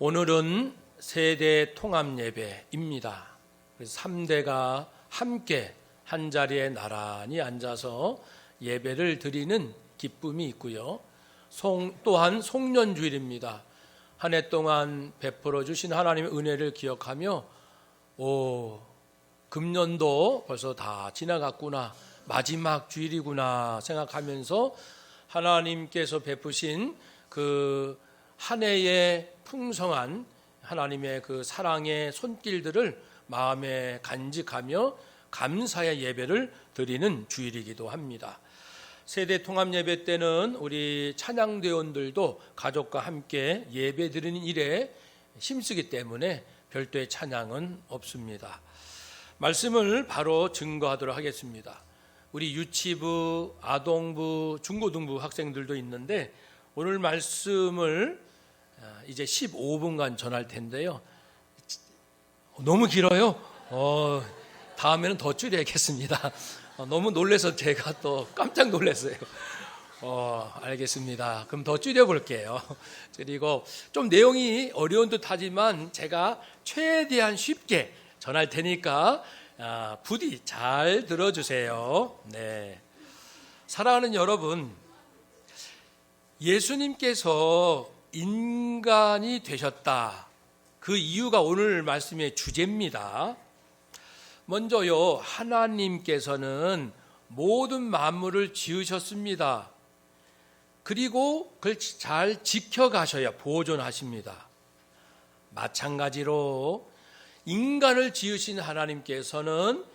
오늘은 세대 통합 예배입니다. 그래서 3대가 함께 한 자리에 나란히 앉아서 예배를 드리는 기쁨이 있고요. 또한 송년주일입니다. 한 해 동안 베풀어 주신 하나님의 은혜를 기억하며 금년도 벌써 다 지나갔구나, 마지막 주일이구나 생각하면서 하나님께서 베푸신 그 한 해의 풍성한 하나님의 그 사랑의 손길들을 마음에 간직하며 감사의 예배를 드리는 주일이기도 합니다. 세대 통합 예배 때는 우리 찬양대원들도 가족과 함께 예배 드리는 일에 힘쓰기 때문에 별도의 찬양은 없습니다. 말씀을 바로 증거하도록 하겠습니다. 우리 유치부, 아동부, 중고등부 학생들도 있는데 오늘 말씀을 이제 15분간 전할 텐데요. 너무 길어요. 다음에는 더 줄여야겠습니다. 너무 놀라서 제가 또 깜짝 놀랐어요. 알겠습니다. 그럼 더 줄여볼게요. 그리고 좀 내용이 어려운 듯하지만 제가 최대한 쉽게 전할 테니까 부디 잘 들어주세요. 네. 사랑하는 여러분, 예수님께서 인간이 되셨다. 그 이유가 오늘 말씀의 주제입니다. 먼저요, 하나님께서는 모든 만물을 지으셨습니다. 그리고 그걸 잘 지켜가셔야 보존하십니다. 마찬가지로 인간을 지으신 하나님께서는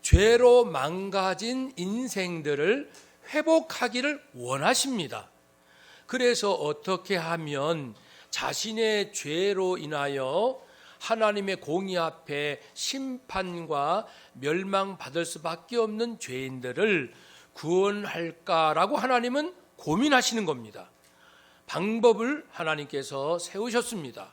죄로 망가진 인생들을 회복하기를 원하십니다. 그래서 어떻게 하면 자신의 죄로 인하여 하나님의 공의 앞에 심판과 멸망받을 수밖에 없는 죄인들을 구원할까라고 하나님은 고민하시는 겁니다. 방법을 하나님께서 세우셨습니다.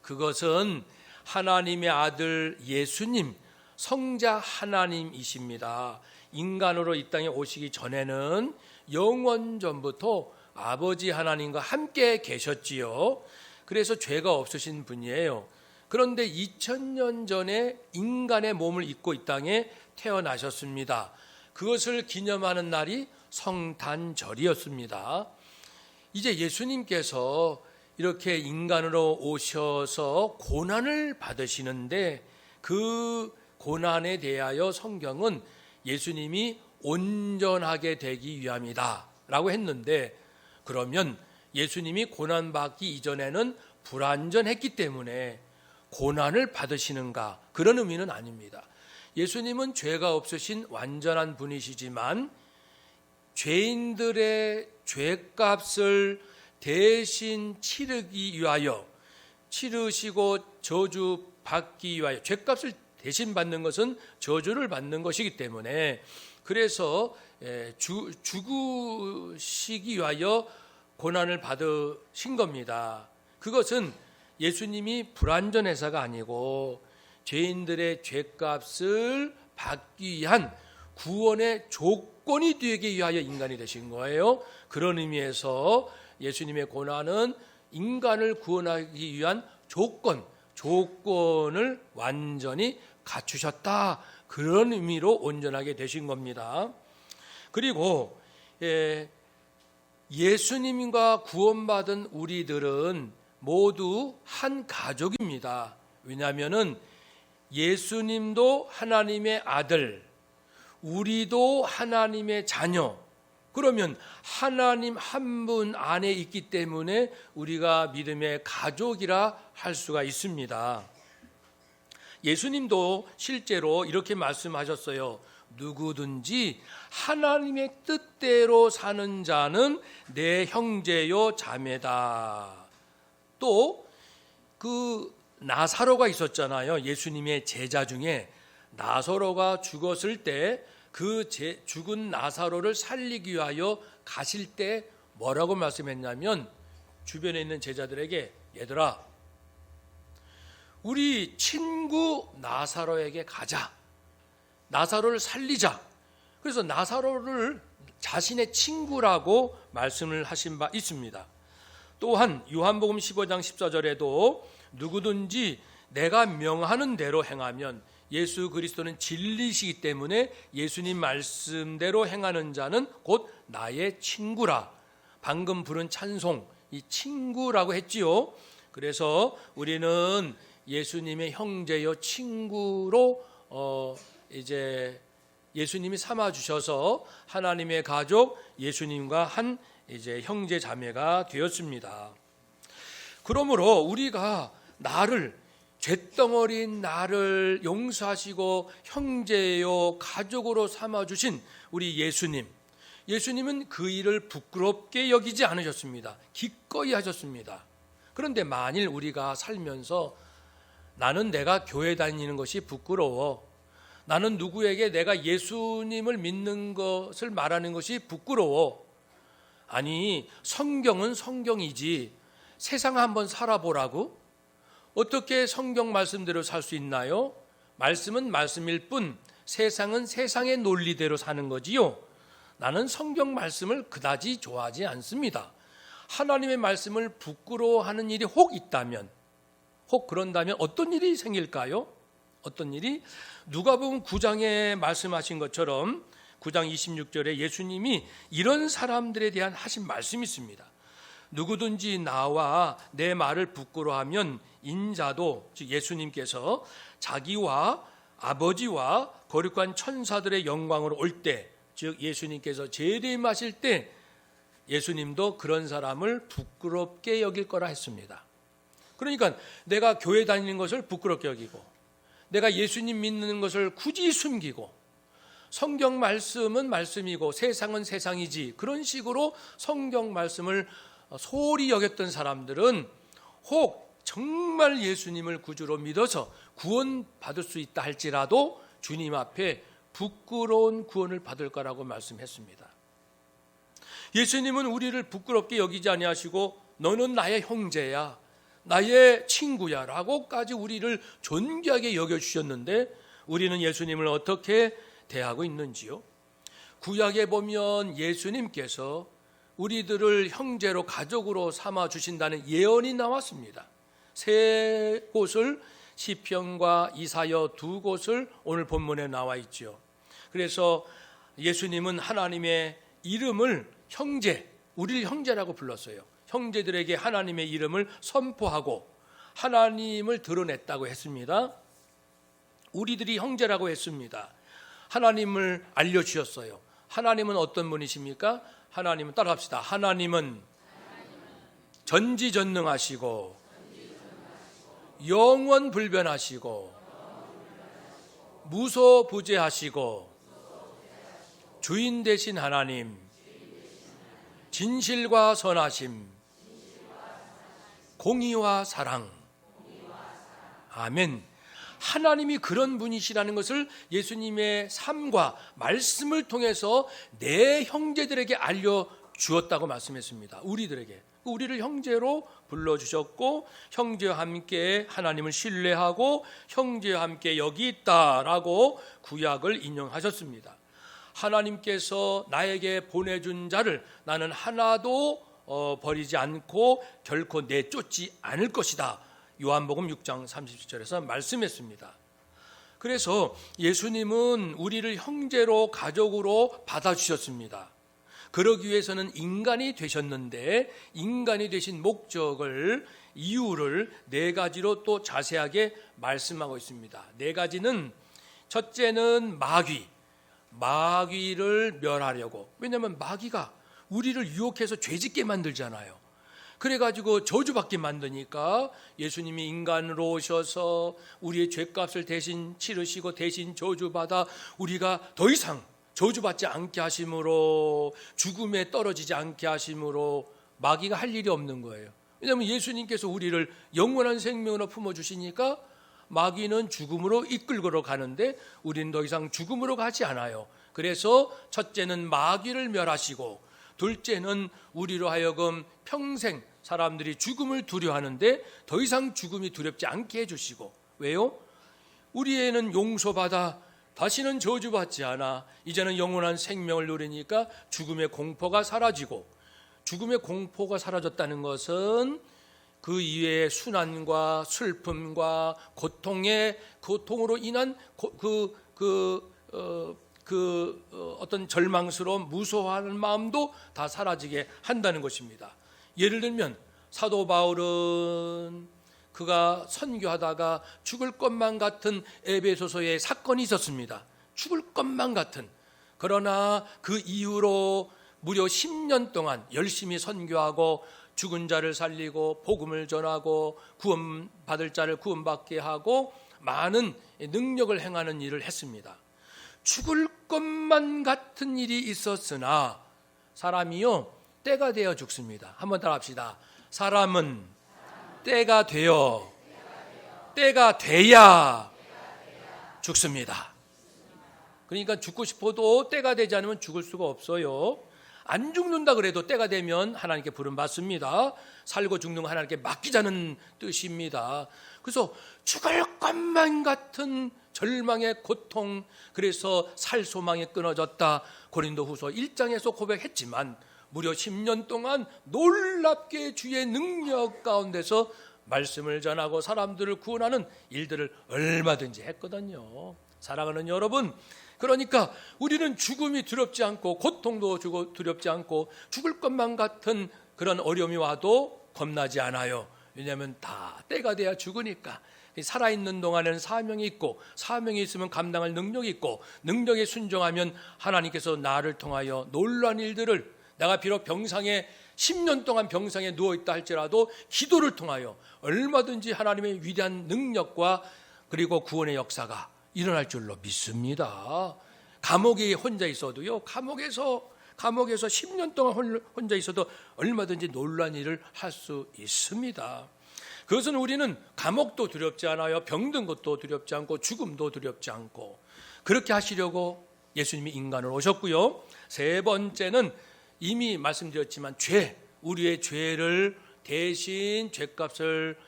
그것은 하나님의 아들 예수님, 성자 하나님이십니다. 인간으로 이 땅에 오시기 전에는 영원 전부터 아버지 하나님과 함께 계셨지요. 그래서 죄가 없으신 분이에요. 그런데 2000년 전에 인간의 몸을 입고 이 땅에 태어나셨습니다. 그것을 기념하는 날이 성탄절이었습니다. 이제 예수님께서 이렇게 인간으로 오셔서 고난을 받으시는데 그 고난에 대하여 성경은 예수님이 온전하게 되기 위함이다 라고 했는데, 그러면 예수님이 고난받기 이전에는 불완전했기 때문에 고난을 받으시는가? 그런 의미는 아닙니다. 예수님은 죄가 없으신 완전한 분이시지만 죄인들의 죄값을 대신 치르기 위하여, 치르시고 저주 받기 위하여, 죄값을 대신 받는 것은 저주를 받는 것이기 때문에 그래서 죽으시기 위하여 고난을 받으신 겁니다. 그것은 예수님이 불완전해서가 아니고 죄인들의 죄값을 받기 위한 구원의 조건이 되기 위하여 인간이 되신 거예요. 그런 의미에서 예수님의 고난은 인간을 구원하기 위한 조건을 완전히 갖추셨다. 그런 의미로 온전하게 되신 겁니다. 그리고 예수님과 구원받은 우리들은 모두 한 가족입니다. 왜냐하면 예수님도 하나님의 아들, 우리도 하나님의 자녀. 그러면 하나님 한 분 안에 있기 때문에 우리가 믿음의 가족이라 할 수가 있습니다. 예수님도 실제로 이렇게 말씀하셨어요. 누구든지 하나님의 뜻대로 사는 자는 내 형제요 자매다. 또 그 나사로가 있었잖아요. 예수님의 제자 중에 나사로가 죽었을 때 그 죽은 나사로를 살리기 위하여 가실 때 뭐라고 말씀했냐면, 주변에 있는 제자들에게 얘들아, 우리 친구 나사로에게 가자. 나사로를 살리자. 그래서 나사로를 자신의 친구라고 말씀을 하신 바 있습니다. 또한 요한복음 15장 14절에도 누구든지 내가 명하는 대로 행하면, 예수 그리스도는 진리시기 때문에 예수님 말씀대로 행하는 자는 곧 나의 친구라. 방금 부른 찬송, 이 친구라고 했지요. 그래서 우리는 예수님의 형제요 친구로 이제 예수님이 삼아 주셔서 하나님의 가족, 예수님과 한 이제 형제 자매가 되었습니다. 그러므로 우리가 죄덩어리인 나를 용서하시고 형제요 가족으로 삼아 주신 우리 예수님은 그 일을 부끄럽게 여기지 않으셨습니다. 기꺼이 하셨습니다. 그런데 만일 우리가 살면서 나는 내가 교회 다니는 것이 부끄러워, 나는 누구에게 내가 예수님을 믿는 것을 말하는 것이 부끄러워, 아니 성경은 성경이지 세상 한번 살아보라고? 어떻게 성경 말씀대로 살 수 있나요? 말씀은 말씀일 뿐 세상은 세상의 논리대로 사는 거지요. 나는 성경 말씀을 그다지 좋아하지 않습니다. 하나님의 말씀을 부끄러워하는 일이 혹 그런다면 어떤 일이 생길까요? 어떤 일이? 누가복음 9장에 말씀하신 것처럼 9장 26절에 예수님이 이런 사람들에 대한 하신 말씀이 있습니다. 누구든지 나와 내 말을 부끄러워하면 인자도, 즉 예수님께서 자기와 아버지와 거룩한 천사들의 영광으로 올 때, 즉 예수님께서 재림하실 때 예수님도 그런 사람을 부끄럽게 여길 거라 했습니다. 그러니까 내가 교회 다니는 것을 부끄럽게 여기고, 내가 예수님 믿는 것을 굳이 숨기고, 성경 말씀은 말씀이고 세상은 세상이지, 그런 식으로 성경 말씀을 소홀히 여겼던 사람들은 혹 정말 예수님을 구주로 믿어서 구원받을 수 있다 할지라도 주님 앞에 부끄러운 구원을 받을 거라고 말씀했습니다. 예수님은 우리를 부끄럽게 여기지 아니하시고 너는 나의 형제야, 나의 친구야 라고까지 우리를 존귀하게 여겨주셨는데 우리는 예수님을 어떻게 대하고 있는지요? 구약에 보면 예수님께서 우리들을 형제로 가족으로 삼아 주신다는 예언이 나왔습니다. 세 곳을, 시편과 이사야 두 곳을 오늘 본문에 나와 있죠. 그래서 예수님은 하나님의 이름을 형제, 우리를 형제라고 불렀어요. 형제들에게 하나님의 이름을 선포하고 하나님을 드러냈다고 했습니다. 우리들이 형제라고 했습니다. 하나님을 알려주셨어요. 하나님은 어떤 분이십니까? 하나님은 따라합시다. 하나님은 전지전능하시고 영원불변하시고 무소부재하시고 주인 되신 하나님, 진실과 선하심, 공의와 사랑. 아멘. 하나님이 그런 분이시라는 것을 예수님의 삶과 말씀을 통해서 내 형제들에게 알려주었다고 말씀했습니다. 우리를 형제로 불러주셨고 형제와 함께 하나님을 신뢰하고 형제와 함께 여기 있다라고 구약을 인용하셨습니다. 하나님께서 나에게 보내준 자를 나는 하나도 버리지 않고 결코 내쫓지 않을 것이다. 요한복음 6장 37절에서 말씀했습니다. 그래서 예수님은 우리를 형제로 가족으로 받아주셨습니다. 그러기 위해서는 인간이 되셨는데 인간이 되신 목적을, 이유를 네 가지로 또 자세하게 말씀하고 있습니다. 네 가지는, 첫째는 마귀를 멸하려고. 왜냐하면 마귀가 우리를 유혹해서 죄짓게 만들잖아요. 그래가지고 저주받게 만드니까 예수님이 인간으로 오셔서 우리의 죄값을 대신 치르시고 대신 저주받아 우리가 더 이상 저주받지 않게 하심으로, 죽음에 떨어지지 않게 하심으로 마귀가 할 일이 없는 거예요. 왜냐하면 예수님께서 우리를 영원한 생명으로 품어주시니까 마귀는 죽음으로 이끌고 가는데 우리는 더 이상 죽음으로 가지 않아요. 그래서 첫째는 마귀를 멸하시고, 둘째는 우리로 하여금 평생 사람들이 죽음을 두려워하는데 더 이상 죽음이 두렵지 않게 해주시고. 왜요? 우리에는 용서받아 다시는 저주받지 않아 이제는 영원한 생명을 누리니까 죽음의 공포가 사라지고, 죽음의 공포가 사라졌다는 것은 그 이외의 순환과 슬픔과 고통으로 인한 어떤 절망스러운 무서워하는 마음도 다 사라지게 한다는 것입니다. 예를 들면 사도 바울은 그가 선교하다가 죽을 것만 같은 에베소서의 사건이 있었습니다. 죽을 것만 같은. 그러나 그 이후로 무려 10년 동안 열심히 선교하고 죽은 자를 살리고 복음을 전하고 구원받을 자를 구원받게 하고 많은 능력을 행하는 일을 했습니다. 죽을 것만 같은 일이 있었으나 사람이요 때가 되어 죽습니다. 한번 따라 합시다. 사람은 때가 돼야 죽습니다. 그러니까 죽고 싶어도 때가 되지 않으면 죽을 수가 없어요. 안 죽는다 그래도 때가 되면 하나님께 부름받습니다. 살고 죽는 거 하나님께 맡기자는 뜻입니다. 그래서 죽을 것만 같은 절망의 고통, 그래서 살 소망이 끊어졌다. 고린도후서 1장에서 고백했지만 무려 10년 동안 놀랍게 주의 능력 가운데서 말씀을 전하고 사람들을 구원하는 일들을 얼마든지 했거든요. 사랑하는 여러분, 그러니까 우리는 죽음이 두렵지 않고 고통도 두렵지 않고 죽을 것만 같은 그런 어려움이 와도 겁나지 않아요. 왜냐하면 다 때가 돼야 죽으니까. 살아있는 동안에는 사명이 있고 사명이 있으면 감당할 능력이 있고 능력에 순종하면 하나님께서 나를 통하여 놀라운 일들을, 내가 비록 병상에 10년 동안 병상에 누워있다 할지라도 기도를 통하여 얼마든지 하나님의 위대한 능력과 그리고 구원의 역사가 일어날 줄로 믿습니다. 감옥에 혼자 있어도요, 감옥에서 10년 동안 혼자 있어도 얼마든지 놀라운 일을 할 수 있습니다. 그것은 우리는 감옥도 두렵지 않아요. 병든 것도 두렵지 않고 죽음도 두렵지 않고 그렇게 하시려고 예수님이 인간으로 오셨고요. 세 번째는 이미 말씀드렸지만 우리의 죄를 대신 죄값을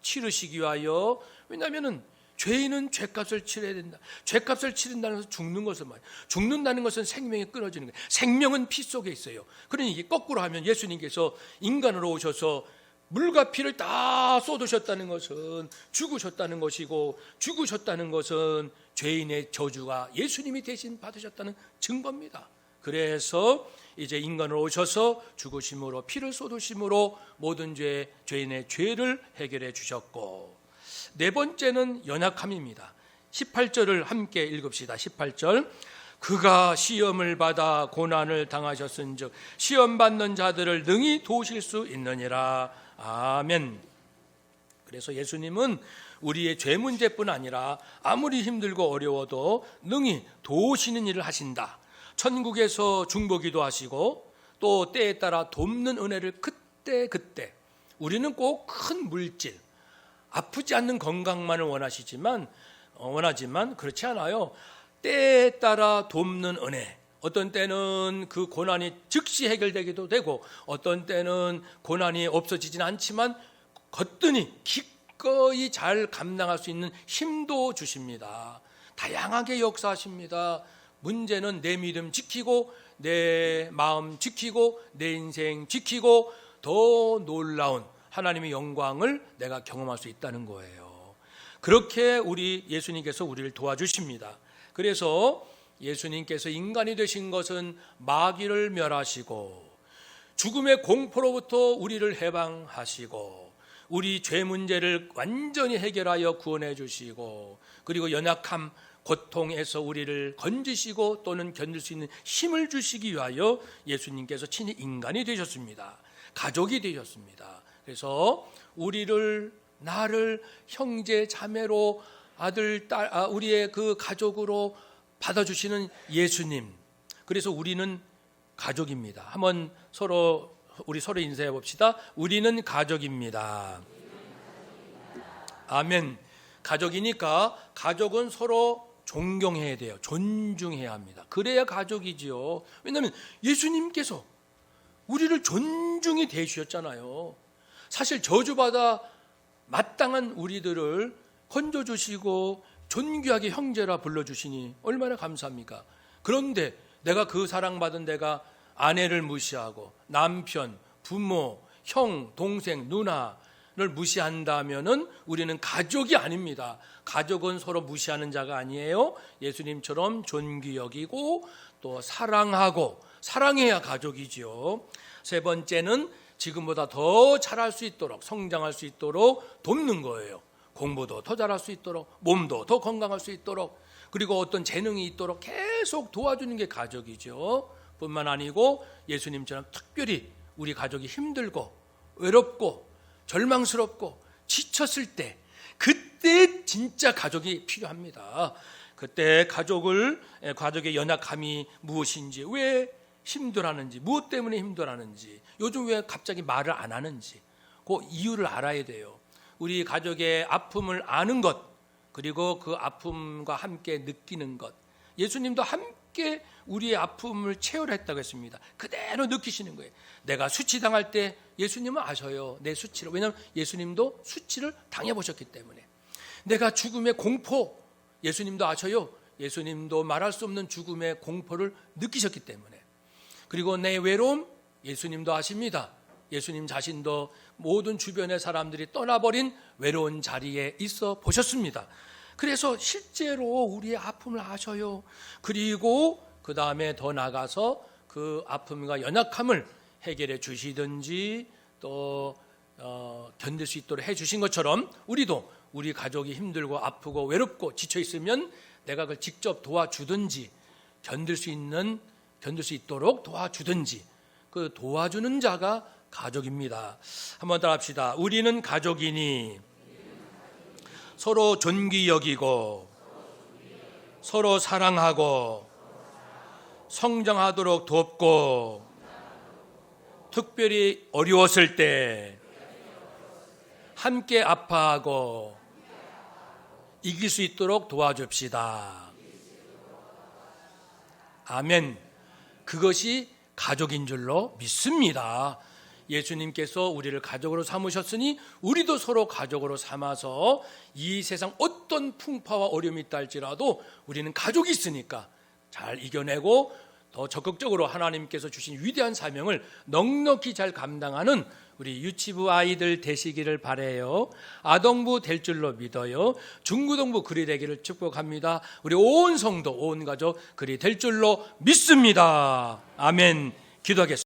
치르시기 위하여, 왜냐하면 죄인은 죄값을 치러야 된다. 죄값을 치른다는 것은 죽는 것을 말이에요. 죽는다는 것은 생명이 끊어지는 거예요. 생명은 피 속에 있어요. 그러니 이게 거꾸로 하면 예수님께서 인간으로 오셔서 물과 피를 다 쏟으셨다는 것은 죽으셨다는 것이고, 죽으셨다는 것은 죄인의 저주가 예수님이 대신 받으셨다는 증거입니다. 그래서 이제 인간으로 오셔서 죽으심으로, 피를 쏟으심으로 모든 죄인의 죄를 해결해 주셨고, 네 번째는 연약함입니다. 18절을 함께 읽읍시다. 18절. 그가 시험을 받아 고난을 당하셨은즉 시험 받는 자들을 능히 도우실 수 있느니라. 아멘. 그래서 예수님은 우리의 죄 문제뿐 아니라 아무리 힘들고 어려워도 능히 도우시는 일을 하신다. 천국에서 중보기도 하시고 또 때에 따라 돕는 은혜를 그때 우리는 꼭 큰 물질, 아프지 않는 건강만을 원하지만 그렇지 않아요. 때에 따라 돕는 은혜, 어떤 때는 그 고난이 즉시 해결되기도 되고 어떤 때는 고난이 없어지진 않지만 거뜬히 기꺼이 잘 감당할 수 있는 힘도 주십니다. 다양하게 역사하십니다. 문제는 내 믿음 지키고 내 마음 지키고 내 인생 지키고 더 놀라운 하나님의 영광을 내가 경험할 수 있다는 거예요. 그렇게 우리 예수님께서 우리를 도와주십니다. 그래서 예수님께서 인간이 되신 것은 마귀를 멸하시고 죽음의 공포로부터 우리를 해방하시고 우리 죄 문제를 완전히 해결하여 구원해 주시고 그리고 연약함, 고통에서 우리를 건지시고 또는 견딜 수 있는 힘을 주시기 위하여 예수님께서 친히 인간이 되셨습니다. 가족이 되셨습니다. 그래서 나를 형제 자매로 아들, 딸, 우리의 그 가족으로 받아주시는 예수님. 그래서 우리는 가족입니다. 한번 우리 서로 인사해 봅시다. 우리는 가족입니다. 아멘. 가족이니까 가족은 서로 존경해야 돼요. 존중해야 합니다. 그래야 가족이지요. 왜냐하면 예수님께서 우리를 존중히 대주셨잖아요. 사실 저주받아 마땅한 우리들을 건져주시고 존귀하게 형제라 불러주시니 얼마나 감사합니까? 그런데 내가 그 사랑받은 내가 아내를 무시하고 남편, 부모, 형, 동생, 누나는 무시한다면은 우리는 가족이 아닙니다. 가족은 서로 무시하는 자가 아니에요. 예수님처럼 존귀 여기고 또 사랑하고, 사랑해야 가족이지요. 세 번째는 지금보다 더 잘할 수 있도록, 성장할 수 있도록 돕는 거예요. 공부도 더 잘할 수 있도록, 몸도 더 건강할 수 있도록, 그리고 어떤 재능이 있도록 계속 도와주는 게 가족이죠. 뿐만 아니고 예수님처럼 특별히 우리 가족이 힘들고 외롭고 절망스럽고 지쳤을 때, 그때 진짜 가족이 필요합니다. 그때 가족의 연약함이 무엇인지, 왜 힘들어하는지, 무엇 때문에 힘들어하는지, 요즘 왜 갑자기 말을 안 하는지, 그 이유를 알아야 돼요. 우리 가족의 아픔을 아는 것, 그리고 그 아픔과 함께 느끼는 것. 예수님도 함께 우리의 아픔을 체험을 했다고 했습니다. 그대로 느끼시는 거예요. 내가 수치당할 때 예수님은 아셔요, 내 수치를. 왜냐하면 예수님도 수치를 당해보셨기 때문에. 내가 죽음의 공포, 예수님도 아셔요. 예수님도 말할 수 없는 죽음의 공포를 느끼셨기 때문에. 그리고 내 외로움, 예수님도 아십니다. 예수님 자신도 모든 주변의 사람들이 떠나버린 외로운 자리에 있어 보셨습니다. 그래서 실제로 우리의 아픔을 아셔요. 그리고 그 다음에 더 나가서 그 아픔과 연약함을 해결해 주시든지 또 견딜 수 있도록 해 주신 것처럼, 우리도 우리 가족이 힘들고 아프고 외롭고 지쳐 있으면 내가 그걸 직접 도와주든지, 견딜 수 있도록 도와주든지, 그 도와주는 자가 가족입니다. 한번 따라 합시다. 우리는 가족이니 서로 존귀 여기고 서로 사랑하고 성장하도록 돕고, 특별히 어려웠을 때 함께 아파하고 이길 수 있도록 도와줍시다. 아멘. 그것이 가족인 줄로 믿습니다. 예수님께서 우리를 가족으로 삼으셨으니 우리도 서로 가족으로 삼아서 이 세상 어떤 풍파와 어려움이 있다 할지라도 우리는 가족이 있으니까 잘 이겨내고 더 적극적으로 하나님께서 주신 위대한 사명을 넉넉히 잘 감당하는 우리 유치부 아이들 되시기를 바라요. 아동부 될 줄로 믿어요. 중고등부 그리 되기를 축복합니다. 우리 온 성도, 온 가족 그리 될 줄로 믿습니다. 아멘. 기도하겠습니다.